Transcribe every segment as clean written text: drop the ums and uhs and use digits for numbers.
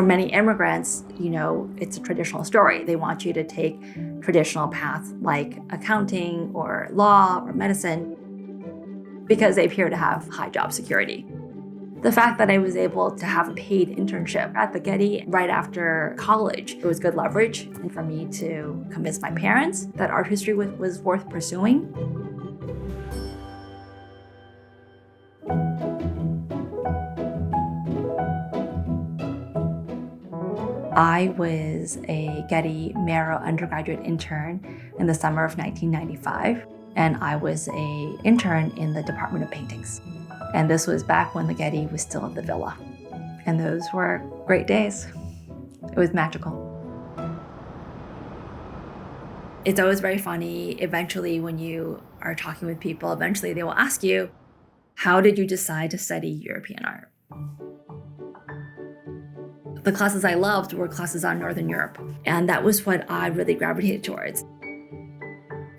For many immigrants, it's a traditional story. They want you to take traditional paths like accounting or law or medicine because they appear to have high job security. The fact that I was able to have a paid internship at the Getty right after college, it was good leverage for me to convince my parents that art history was worth pursuing. I was a Getty Marrow undergraduate intern in the summer of 1995, and I was an intern in the Department of Paintings. And this was back when the Getty was still at the Villa. And those were great days. It was magical. It's always very funny. Eventually, when you are talking with people, eventually they will ask you, how did you decide to study European art? The classes I loved were classes on Northern Europe. And that was what I really gravitated towards.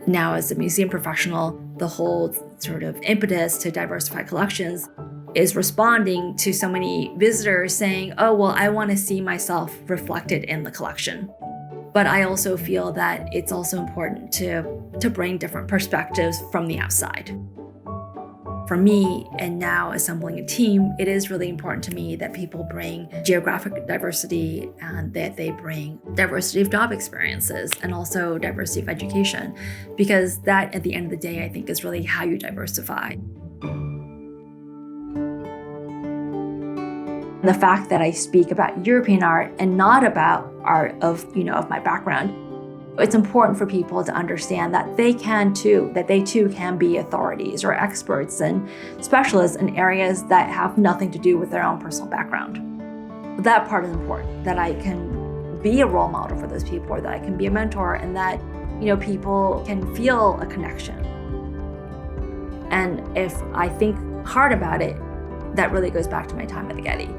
Now, as a museum professional, the whole sort of impetus to diversify collections is responding to so many visitors saying, oh, well, I want to see myself reflected in the collection. But I also feel that it's also important to bring different perspectives from the outside. For me, and now assembling a team, it is really important to me that people bring geographic diversity and that they bring diversity of job experiences and also diversity of education, because that, at the end of the day, I think is really how you diversify. The fact that I speak about European art and not about art of my background, it's important for people to understand that they too can be authorities or experts and specialists in areas that have nothing to do with their own personal background. That part is important, that I can be a role model for those people, or that I can be a mentor, and that people can feel a connection. And if I think hard about it, that really goes back to my time at the Getty.